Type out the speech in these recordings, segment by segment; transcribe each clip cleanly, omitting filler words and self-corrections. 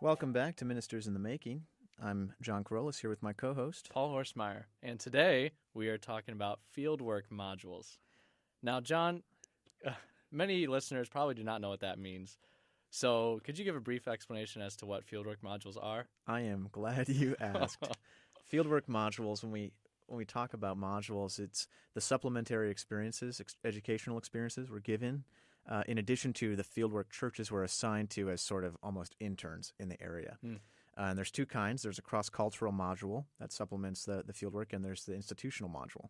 Welcome back to Ministers in the Making. I'm John Corollas here with my co-host, Paul Horstmeyer, and today we are talking about fieldwork modules. Now, John, many listeners probably do not know what that means. So could you give a brief explanation as to what fieldwork modules are? I am glad you asked. Fieldwork modules, when we talk about modules, it's the supplementary experiences, educational experiences we're given, in addition to the fieldwork churches we're assigned to as sort of almost interns in the area. And there's two kinds. There's a cross-cultural module that supplements the fieldwork, and there's the institutional module.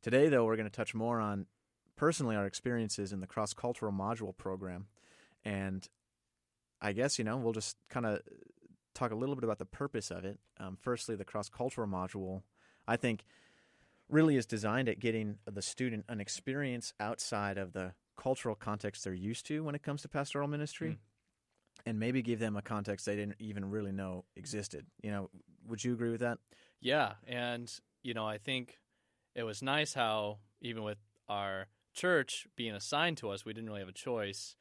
Today, though, we're going to touch more on, personally, our experiences in the cross-cultural module program. And I guess, we'll just kind of talk a little bit about the purpose of it. Firstly, the cross-cultural module, I think, really is designed at getting the student an experience outside of the cultural context they're used to when it comes to pastoral ministry, and maybe give them a context they didn't even really know existed. Would you agree with that? Yeah, and, I think it was nice how, even with our church being assigned to us, we didn't really have a choice,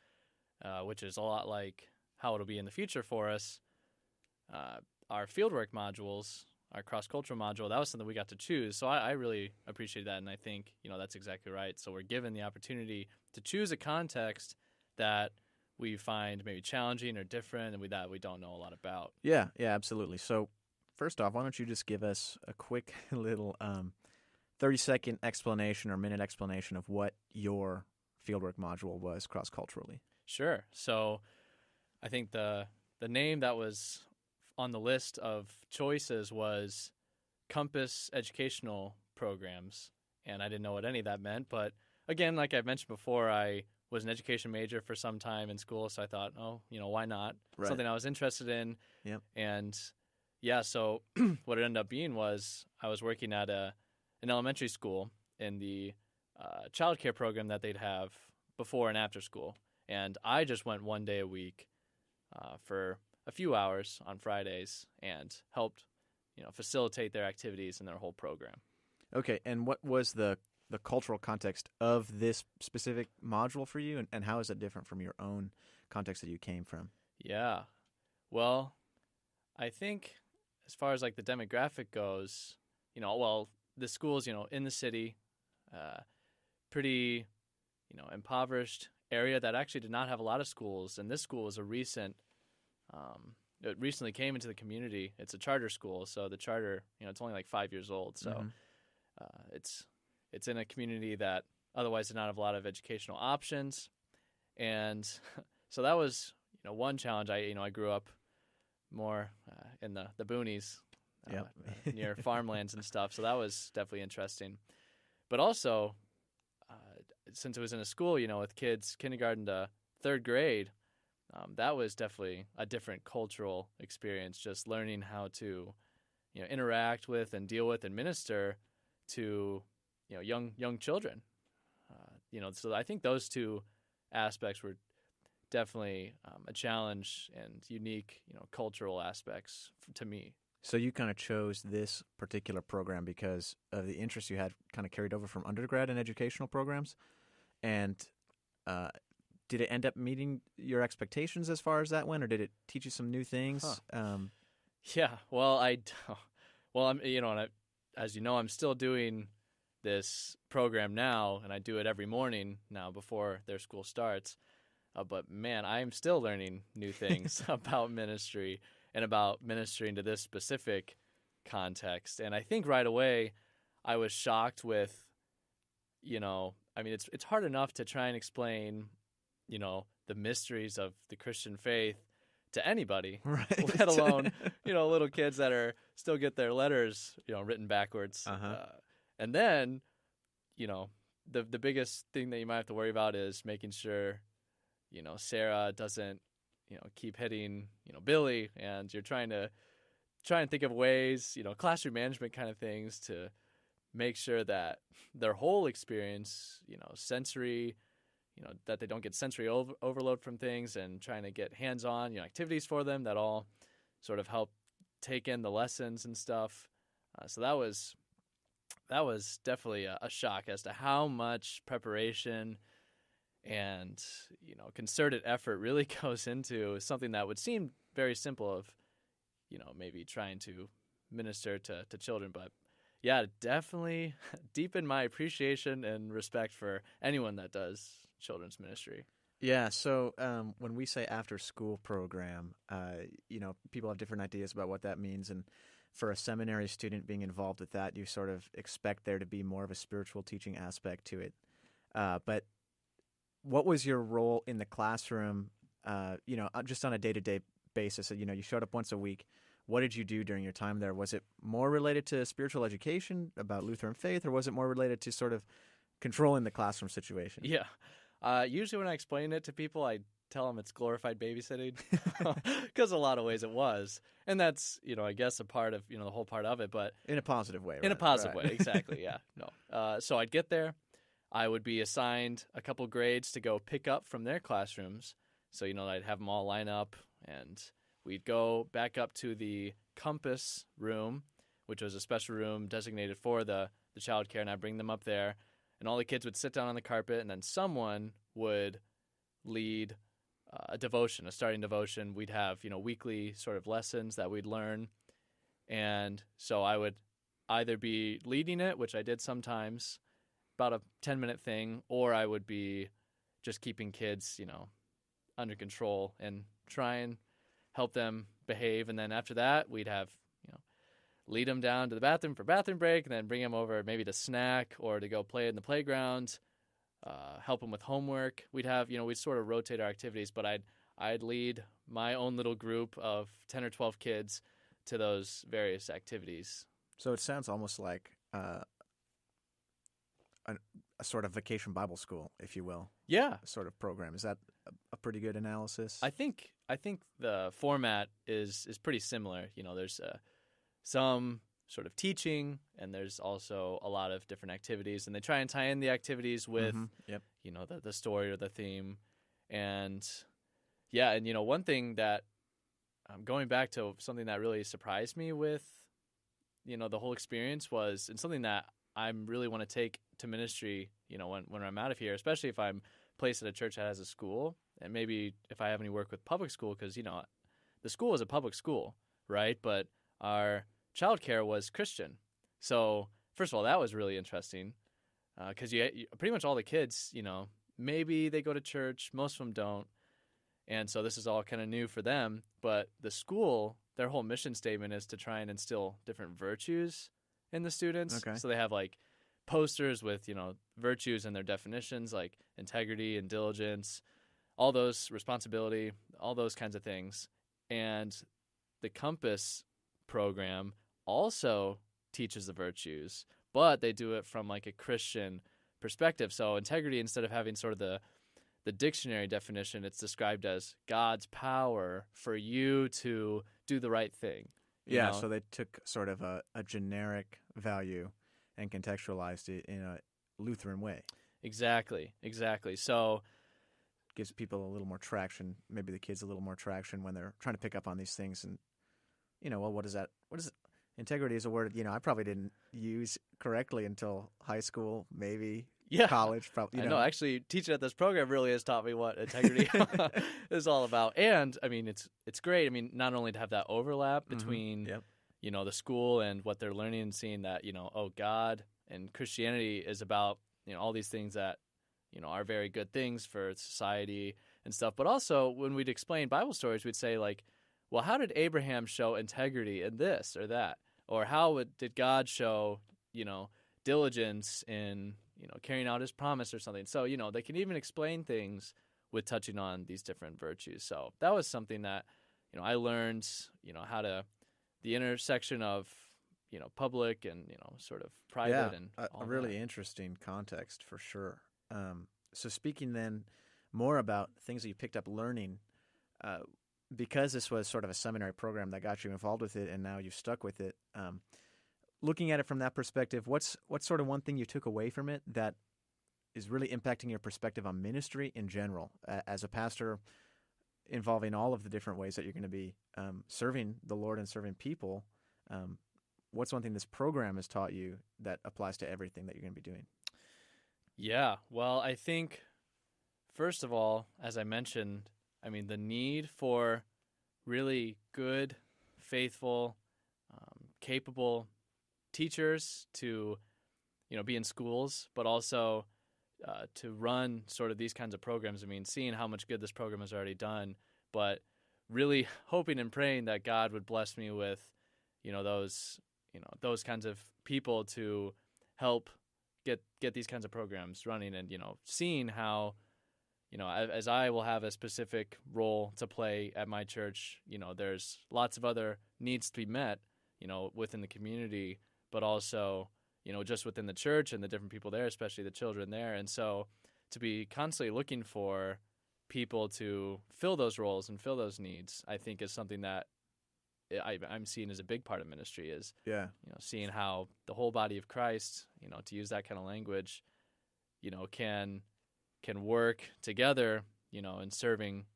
which is a lot like how it'll be in the future for us. Our fieldwork modules, our cross-cultural module, that was something we got to choose. So I really appreciate that, and I think, that's exactly right. So we're given the opportunity to choose a context that we find maybe challenging or different and that we don't know a lot about. Yeah, absolutely. So first off, why don't you just give us a quick little 30-second explanation or minute explanation of what your fieldwork module was cross-culturally? Sure. So I think the name that was on the list of choices was Compass Educational Programs, and I didn't know what any of that meant. But again, like I mentioned before, I was an education major for some time in school, so I thought, why not? Right. Something I was interested in. Yep. And so what it ended up being was I was working at an elementary school in the child care program that they'd have before and after school. And I just went one day a week for a few hours on Fridays and helped, facilitate their activities and their whole program. Okay, and what was the cultural context of this specific module for you, and how is it different from your own context that you came from? Yeah, well, I think as far as like the demographic goes, the schools, in the city, pretty, impoverished area that actually did not have a lot of schools, and this school was a recent. It recently came into the community. It's a charter school, so the charter, it's only like 5 years old. So it's in a community that otherwise did not have a lot of educational options, and so that was one challenge. I grew up more in the boonies, near farmlands and stuff. So that was definitely interesting. But also, since it was in a school, with kids kindergarten to third grade. That was definitely a different cultural experience, just learning how to, interact with and deal with and minister to, young children. So I think those two aspects were definitely a challenge and unique, cultural aspects to me. So you kind of chose this particular program because of the interest you had kind of carried over from undergrad and educational programs, and did it end up meeting your expectations as far as that went, or did it teach you some new things? Yeah, well, I'm, as you know, I'm still doing this program now, and I do it every morning now before their school starts. But man, I'm still learning new things about ministry and about ministering to this specific context. And I think right away, I was shocked with, it's hard enough to try and explain the mysteries of the Christian faith to anybody, right? Let alone, little kids that still get their letters, written backwards. And then, the biggest thing that you might have to worry about is making sure, Sarah doesn't, keep hitting, Billy, and you're trying and think of ways, classroom management kind of things to make sure that their whole experience, sensory, that they don't get sensory overload from things, and trying to get hands-on, activities for them that all sort of help take in the lessons and stuff. So that was definitely a shock as to how much preparation and concerted effort really goes into something that would seem very simple of, maybe trying to minister to children. But yeah, definitely deepen my appreciation and respect for anyone that does children's ministry. Yeah, so when we say after-school program, people have different ideas about what that means, and for a seminary student being involved with that, you sort of expect there to be more of a spiritual teaching aspect to it. But what was your role in the classroom, just on a day-to-day basis? You showed up once a week. What did you do during your time there? Was it more related to spiritual education about Lutheran faith, or was it more related to sort of controlling the classroom situation? Yeah. Usually when I explain it to people, I tell them it's glorified babysitting because a lot of ways it was. And that's, I guess a part of, the whole part of it. But in a positive way, right? In a positive way, exactly, yeah. No. So I'd get there. I would be assigned a couple grades to go pick up from their classrooms. So, I'd have them all line up, and we'd go back up to the Compass room, which was a special room designated for the child care, and I'd bring them up there. And all the kids would sit down on the carpet, and then someone would lead a devotion, a starting devotion. We'd have, weekly sort of lessons that we'd learn. And so I would either be leading it, which I did sometimes, about a 10-minute thing, or I would be just keeping kids, under control and try and help them behave. And then after that, we'd have, lead them down to the bathroom for bathroom break, and then bring them over maybe to snack or to go play in the playground, help them with homework. We'd have, we'd sort of rotate our activities, but I'd lead my own little group of 10 or 12 kids to those various activities. So it sounds almost like a sort of vacation Bible school, if you will. Yeah. Sort of program. Is that a pretty good analysis? I think the format is pretty similar. There's some sort of teaching, and there's also a lot of different activities, and they try and tie in the activities with, the story or the theme. And yeah, and one thing that going back to something that really surprised me with, the whole experience was, and something that I really want to take to ministry, when I'm out of here, especially if I'm placed at a church that has a school, and maybe if I have any work with public school, because, the school is a public school, right? But our childcare was Christian. So first of all, that was really interesting because you pretty much all the kids, maybe they go to church, most of them don't. And so this is all kind of new for them. But the school, their whole mission statement is to try and instill different virtues in the students. Okay. So they have like posters with, virtues and their definitions like integrity and diligence, all those, responsibility, all those kinds of things. And the Compass program also teaches the virtues, but they do it from like a Christian perspective. So integrity, instead of having sort of the dictionary definition, it's described as God's power for you to do the right thing. Yeah, so they took sort of a generic value and contextualized it in a Lutheran way. Exactly. So gives people a little more traction, maybe the kids a little more traction when they're trying to pick up on these things. And, what is that? What is it? Integrity is a word, I probably didn't use correctly until high school, maybe college. Probably, I know, actually, teaching at this program really has taught me what integrity is all about. And, I mean, it's great. I mean, not only to have that overlap between, the school and what they're learning and seeing that, God and Christianity is about, all these things that, are very good things for society and stuff. But also, when we'd explain Bible stories, we'd say, like, well, how did Abraham show integrity in this or that? Or how did God show, diligence in, carrying out his promise or something? So, they can even explain things with touching on these different virtues. So that was something that, I learned, how to, the intersection of, public and, sort of private and all a really that. interesting context for sure. So speaking then more about things that you picked up learning, because this was sort of a seminary program that got you involved with it, and now you've stuck with it. Looking at it from that perspective, what's sort of one thing you took away from it that is really impacting your perspective on ministry in general, as a pastor, involving all of the different ways that you're going to be serving the Lord and serving people? What's one thing this program has taught you that applies to everything that you're going to be doing? Yeah, well, I think, first of all, as I mentioned, I mean, the need for really good, faithful, capable teachers to, be in schools, but also to run sort of these kinds of programs. I mean, seeing how much good this program has already done, but really hoping and praying that God would bless me with, those kinds of people to help get these kinds of programs running, and seeing how, as I will have a specific role to play at my church, there's lots of other needs to be met, within the community, but also, just within the church and the different people there, especially the children there. And so to be constantly looking for people to fill those roles and fill those needs, I think is something that I'm seeing as a big part of ministry, is seeing how the whole body of Christ, to use that kind of language, can work together, in serving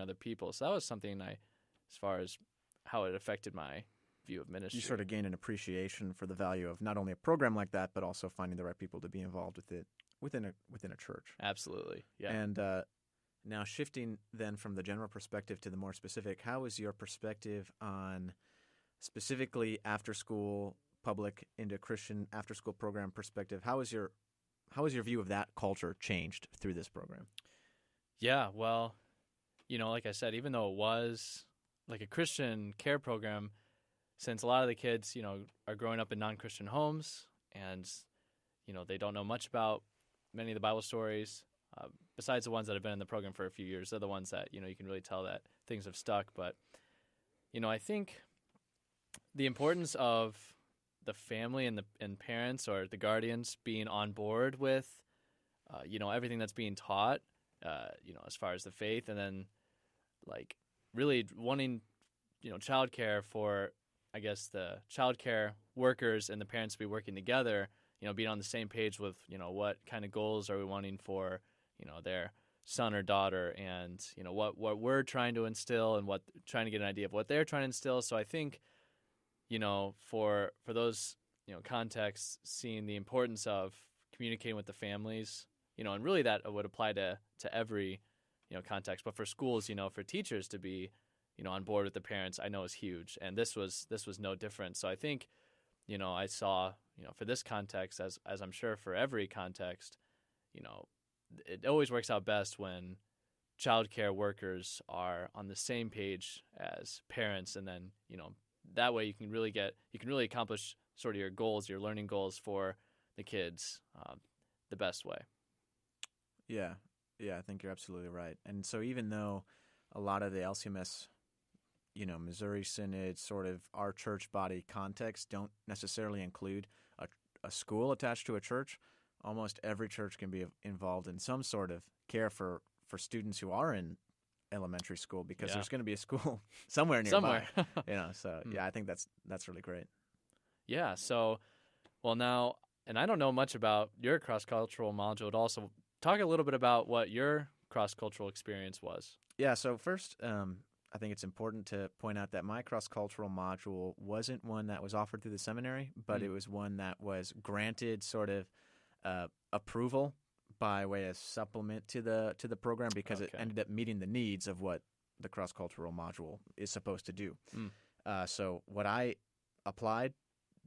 other people. So that was something as far as how it affected my view of ministry. You sort of gained an appreciation for the value of not only a program like that, but also finding the right people to be involved with it within a church. Absolutely, yeah. And now shifting then from the general perspective to the more specific, how is your perspective on specifically after-school public into Christian after-school program perspective? How is your view of that culture changed through this program? Yeah, well, like I said, even though it was like a Christian care program, since a lot of the kids, are growing up in non-Christian homes, and, they don't know much about many of the Bible stories, besides the ones that have been in the program for a few years. They're the ones that, you can really tell that things have stuck. But, I think the importance of the family and parents or the guardians being on board with, everything that's being taught, as far as the faith, and then, like, really wanting, childcare for, I guess, the childcare workers and the parents to be working together, being on the same page with, what kind of goals are we wanting for, their son or daughter, and, what we're trying to instill, and trying to get an idea of what they're trying to instill. So I think, for those, contexts, seeing the importance of communicating with the families, and really that would apply to every, context. But for schools, for teachers to be, on board with the parents, I know is huge. And this was no different. So I think, I saw, for this context, as I'm sure for every context, it always works out best when childcare workers are on the same page as parents, and then, that way you can really accomplish sort of your goals, your learning goals for the kids, the best way. Yeah, I think you're absolutely right. And so even though a lot of the LCMS, Missouri Synod, sort of our church body context don't necessarily include a school attached to a church, almost every church can be involved in some sort of care for students who are in elementary school, because there's going to be a school somewhere nearby. So I think that's really great. Yeah. So, well, now, and I don't know much about your cross-cultural module. Also, talk a little bit about what your cross-cultural experience was. Yeah. So first, I think it's important to point out that my cross-cultural module wasn't one that was offered through the seminary, but it was one that was granted sort of approval by way of supplement to the program, because it ended up meeting the needs of what the cross-cultural module is supposed to do. So what I applied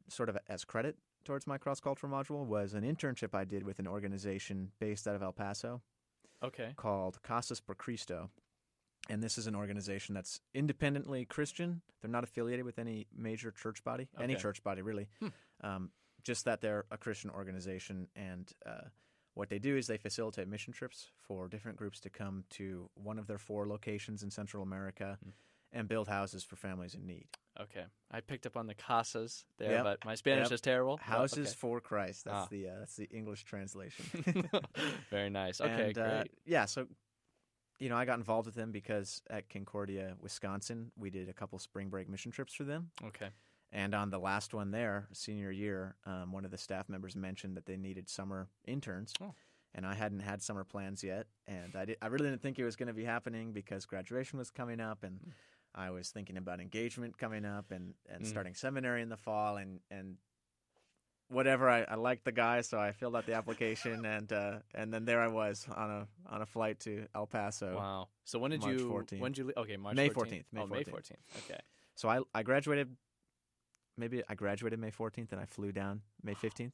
sort of as credit towards my cross-cultural module was an internship I did with an organization based out of El Paso called Casas for Christo. And this is an organization that's independently Christian. They're not affiliated with any major church body, any church body really, just that they're a Christian organization. And what they do is they facilitate mission trips for different groups to come to one of their 4 locations in Central America and build houses for families in need. Okay. I picked up on the Casas there, but my Spanish is terrible. Houses for Christ. That's the English translation. Very nice. Okay, and, great. Yeah, so I got involved with them because at Concordia, Wisconsin, we did a couple spring break mission trips for them. Okay. And on the last one there, senior year, one of the staff members mentioned that they needed summer interns. Oh. And I hadn't had summer plans yet. And I really didn't think it was going to be happening because graduation was coming up, and I was thinking about engagement coming up and starting seminary in the fall. And whatever. I liked the guy, so I filled out the application, and then there I was on a flight to El Paso. Wow. So when did March you 14th. when did you leave? Okay, March May 14th. 14th. May 14th. Okay. So I graduated. Maybe I graduated May 14th, and I flew down May 15th.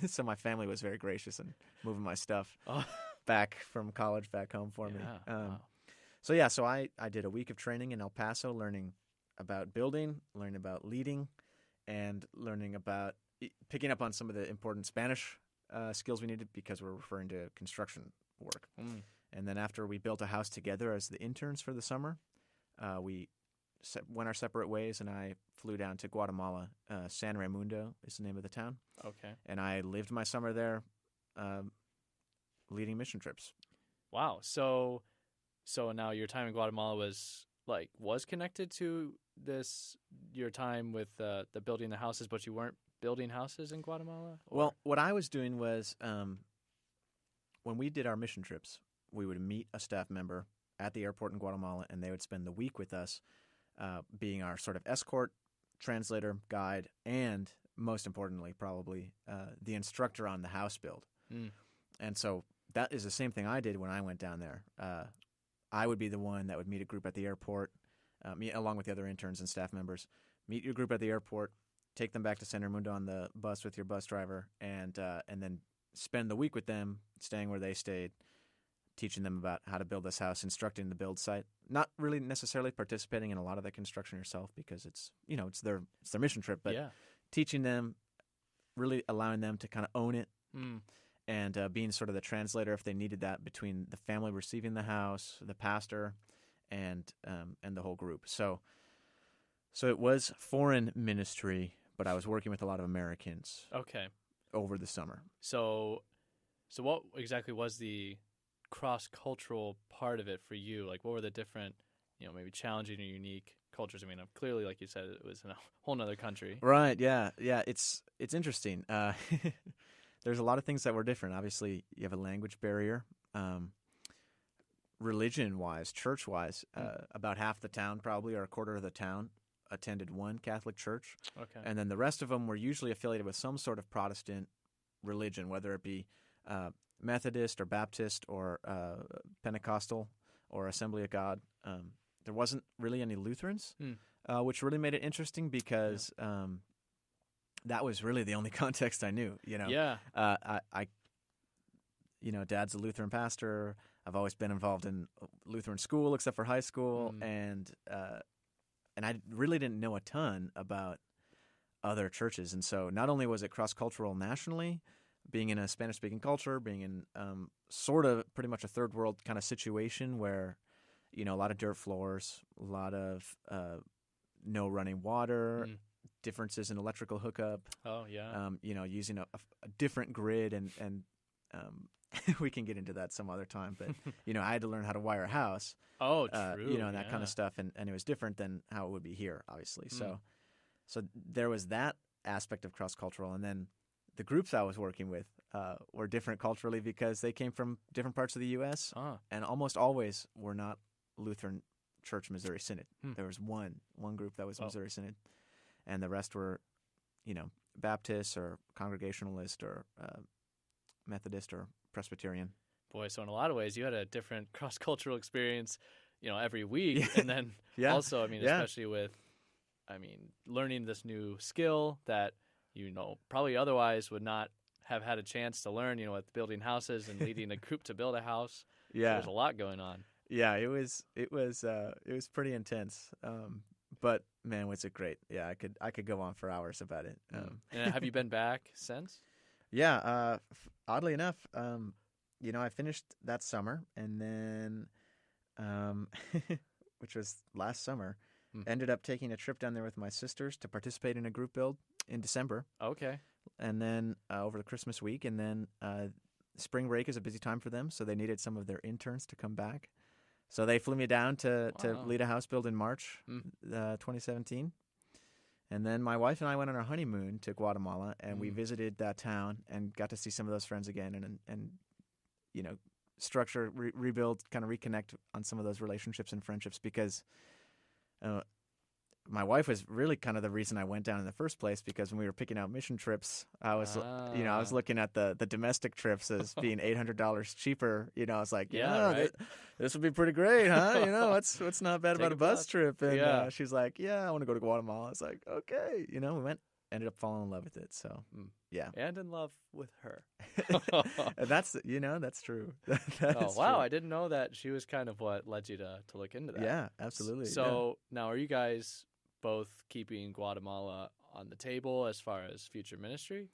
So my family was very gracious in moving my stuff back from college back home for me. Wow. So I did a week of training in El Paso, learning about building, learning about leading, and learning about picking up on some of the important Spanish skills we needed because we're referring to construction work. And then after we built a house together as the interns for the summer, we went our separate ways, and I flew down to Guatemala. San Raimundo is the name of the town. Okay. And I lived my summer there, leading mission trips. Wow. So now your time in Guatemala was connected to your time with the building the houses, but you weren't building houses in Guatemala? Or? Well, what I was doing was when we did our mission trips, we would meet a staff member at the airport in Guatemala, and they would spend the week with us, being our sort of escort, translator, guide, and most importantly, probably the instructor on the house build. And so that is the same thing I did when I went down there. I would be the one that would meet a group at the airport, along with the other interns and staff members. Meet your group at the airport, take them back to San Raimundo on the bus with your bus driver, and then spend the week with them, staying where they stayed, teaching them about how to build this house, instructing the build site. Not really necessarily participating in a lot of the construction yourself because it's their mission trip, but teaching them, really allowing them to kind of own it, and being sort of the translator if they needed that between the family receiving the house, the pastor, and the whole group. So it was foreign ministry, but I was working with a lot of Americans. Okay. Over the summer. So what exactly was the cross-cultural part of it for you? Like, what were the different, maybe challenging or unique cultures? I mean, clearly, like you said, it was in a whole nother country. Right. Yeah. It's interesting. There's a lot of things that were different. Obviously, you have a language barrier. Religion-wise, church-wise, about half the town, probably, or a quarter of the town, attended one Catholic church. Okay. And then the rest of them were usually affiliated with some sort of Protestant religion, whether it be Methodist or Baptist or Pentecostal or Assembly of God. There wasn't really any Lutherans, which really made it interesting because that was really the only context I knew. I Dad's a Lutheran pastor. I've always been involved in Lutheran school, except for high school, and I really didn't know a ton about other churches. And so not only was it cross-cultural nationally, being in a Spanish-speaking culture, being in sort of pretty much a third world kind of situation where, a lot of dirt floors, a lot of no running water, differences in electrical hookup. Oh, yeah. Using a different grid and we can get into that some other time. But, I had to learn how to wire a house. Oh, true. And that kind of stuff. And it was different than how it would be here, obviously. So there was that aspect of cross-cultural. And then the groups I was working with were different culturally because they came from different parts of the U.S. And almost always were not Lutheran Church Missouri Synod. There was one group that was Missouri Synod. And the rest were, Baptist or Congregationalist or Methodist or Presbyterian. Boy, so in a lot of ways, you had a different cross-cultural experience, every week. And then also, especially with, learning this new skill that, probably otherwise would not have had a chance to learn, with building houses and leading a group to build a house. Yeah. There's a lot going on. Yeah, it was pretty intense. But man, was it great. Yeah, I could go on for hours about it. And have you been back since? Yeah, oddly enough, I finished that summer, and then, which was last summer, ended up taking a trip down there with my sisters to participate in a group build in December. Okay. And then over the Christmas week, and then spring break is a busy time for them, so they needed some of their interns to come back. So they flew me down to lead a house build in March 2017. And then my wife and I went on our honeymoon to Guatemala, and we visited that town and got to see some of those friends again and structure, rebuild, kind of reconnect on some of those relationships and friendships because my wife was really kind of the reason I went down in the first place, because when we were picking out mission trips, I was looking at the domestic trips as being $800 cheaper. I was like, right. this would be pretty great, huh? What's not bad about a bus trip? And she's like, I want to go to Guatemala. I was like, okay. We went, ended up falling in love with it. So yeah, and in love with her. That's true. Oh wow, true. I didn't know that she was kind of what led you to look into that. Yeah, absolutely. So now, are you guys both keeping Guatemala on the table as far as future ministry?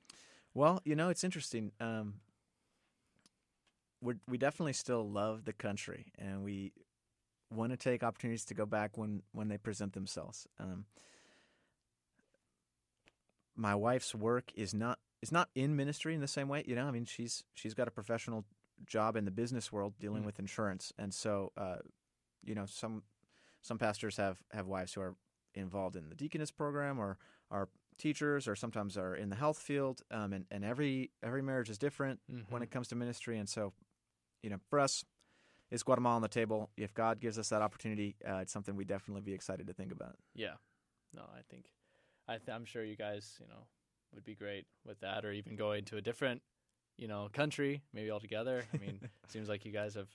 Well, it's interesting. We definitely still love the country, and we want to take opportunities to go back when they present themselves. My wife's work is not in ministry in the same way. She's got a professional job in the business world dealing with insurance, and so some pastors have wives who are involved in the deaconess program, or are teachers, or sometimes are in the health field. And every marriage is different when it comes to ministry, and so for us, it's Guatemala on the table. If God gives us that opportunity, it's something we'd definitely be excited to think about. Yeah, no, I'm sure you guys, would be great with that, or even going to a different, country, maybe altogether. I mean, it seems like you guys have,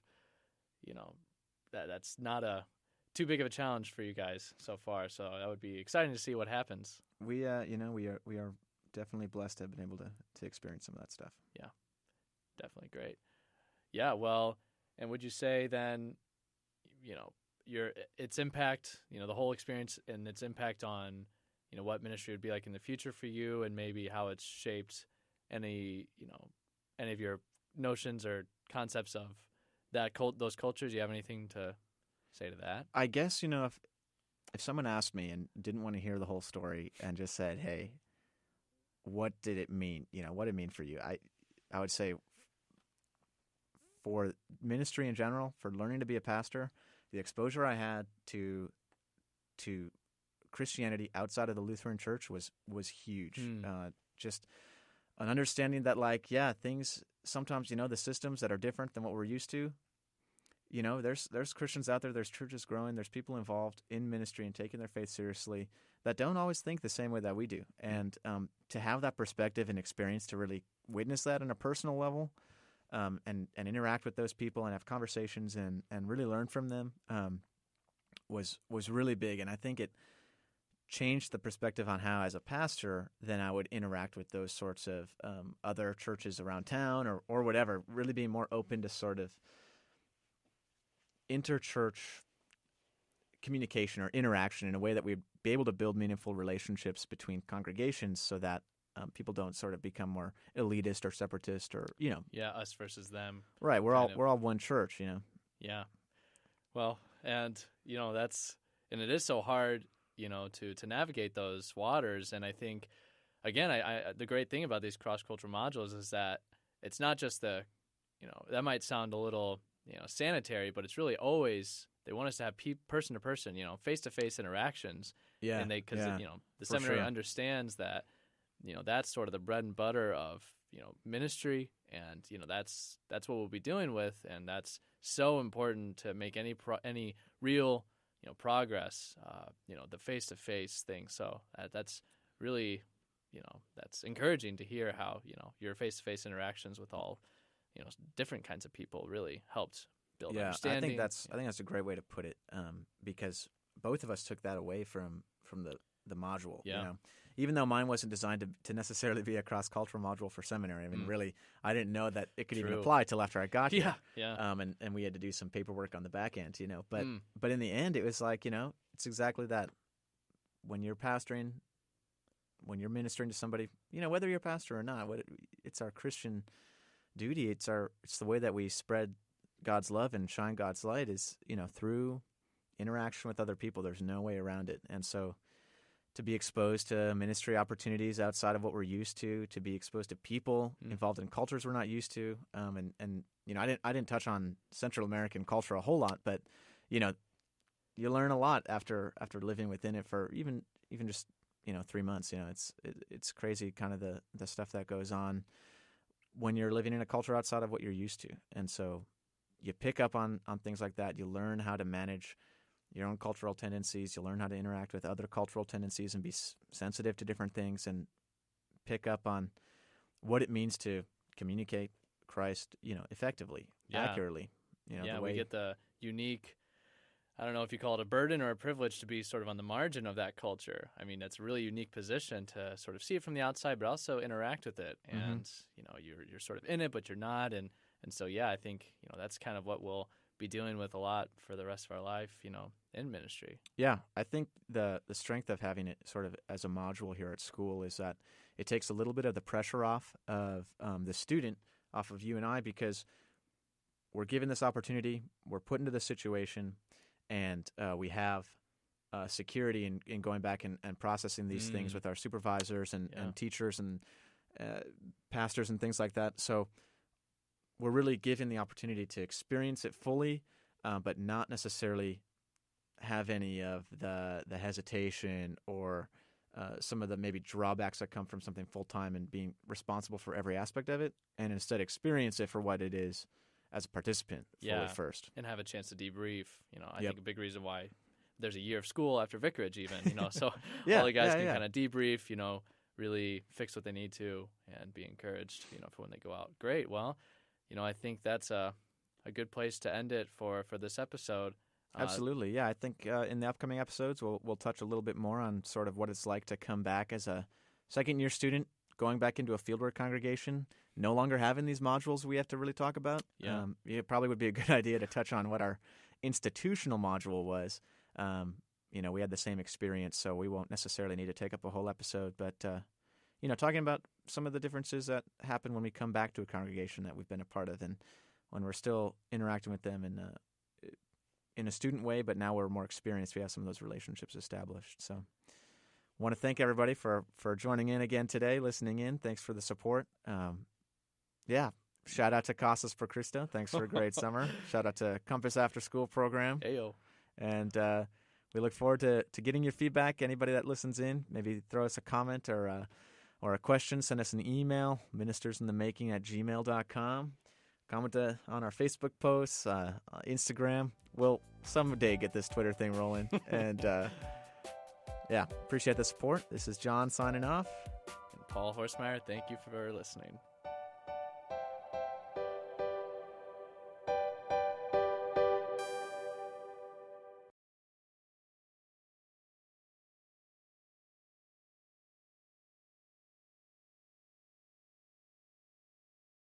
that's not too big of a challenge for you guys so far. So that would be exciting to see what happens. We are definitely blessed to have been able to experience some of that stuff. Yeah, definitely great. Yeah, well, and would you say then, its impact, the whole experience and its impact on, what ministry would be like in the future for you, and maybe how it's shaped any of your notions or concepts of those cultures? Do you have anything to say to that? I guess, if someone asked me and didn't want to hear the whole story and just said, hey, what did it mean? What did it mean for you? I would say, for ministry in general, for learning to be a pastor, the exposure I had to Christianity outside of the Lutheran Church was huge. Just an understanding that, things sometimes, the systems that are different than what we're used to, there's Christians out there, there's churches growing, there's people involved in ministry and taking their faith seriously that don't always think the same way that we do. And to have that perspective and experience, to really witness that on a personal level, and interact with those people and have conversations and really learn from them, was really big. And I think it changed the perspective on how, as a pastor, then I would interact with those sorts of other churches around town or whatever, really being more open to sort of interchurch communication or interaction in a way that we'd be able to build meaningful relationships between congregations, so that people don't sort of become more elitist or separatist, or us versus them. Right, we're all one church, Yeah. Well, and it is so hard, to navigate those waters. And I think, again, the great thing about these cross-cultural modules is that it's not just that might sound a little, sanitary, but it's really always, they want us to have person-to-person, face-to-face interactions. Yeah. And because, the seminary understands that, that's sort of the bread and butter of, ministry, and, that's what we'll be dealing with. And that's so important to make any real, progress, the face-to-face thing. So that's really, that's encouraging to hear how, your face-to-face interactions with all, different kinds of people really helped build understanding. I think that's a great way to put it, because both of us took that away from the module. Yeah. Even though mine wasn't designed to necessarily be a cross-cultural module for seminary. I mean, really, I didn't know that it could even apply till after I got here. Yeah. And we had to do some paperwork on the back end, But in the end, it was like, it's exactly that. When you're pastoring, when you're ministering to somebody, whether you're a pastor or not, it's our Christian duty. It's the way that we spread God's love and shine God's light is, through interaction with other people. There's no way around it. And so, to be exposed to ministry opportunities outside of what we're used to be exposed to people involved in cultures we're not used to, and I didn't touch on Central American culture a whole lot, but you learn a lot after living within it for even just 3 months. It's crazy, kind of the stuff that goes on when you're living in a culture outside of what you're used to, and so you pick up on things like that. You learn how to manage your own cultural tendencies. You'll learn how to interact with other cultural tendencies and be sensitive to different things and pick up on what it means to communicate Christ, effectively, accurately. We get the unique, I don't know if you call it a burden or a privilege to be sort of on the margin of that culture. I mean, that's a really unique position to sort of see it from the outside, but also interact with it. And, you're sort of in it, but you're not. And so, I think, that's kind of what we'll be dealing with a lot for the rest of our life, in ministry. Yeah, I think the strength of having it sort of as a module here at school is that it takes a little bit of the pressure off of the student, off of you and I, because we're given this opportunity, we're put into this situation, and we have security in going back and processing these things with our supervisors and teachers and pastors and things like that. So we're really given the opportunity to experience it fully, but not necessarily have any of the hesitation or some of the maybe drawbacks that come from something full-time and being responsible for every aspect of it, and instead experience it for what it is as a participant fully first. And have a chance to debrief. I think a big reason why there's a year of school after vicarage even, so all the guys can kind of debrief, really fix what they need to and be encouraged, for when they go out. Great. Well, I think that's a good place to end it for this episode. Absolutely. Yeah, I think in the upcoming episodes, we'll touch a little bit more on sort of what it's like to come back as a second-year student, going back into a fieldwork congregation, no longer having these modules we have to really talk about. Yeah. It probably would be a good idea to touch on what our institutional module was. We had the same experience, so we won't necessarily need to take up a whole episode. But, talking about some of the differences that happen when we come back to a congregation that we've been a part of and when we're still interacting with them in a student way, but now we're more experienced. We have some of those relationships established. So I want to thank everybody for joining in again today, listening in. Thanks for the support. Shout out to Casas for Christo. Thanks for a great summer. Shout out to Compass After School Program. Heyo. And we look forward to getting your feedback. Anybody that listens in, maybe throw us a comment or a question. Send us an email, ministersinthemaking@gmail.com. Comment on our Facebook posts, Instagram. We'll someday get this Twitter thing rolling. And appreciate the support. This is John signing off. And Paul Horstmeyer, thank you for listening.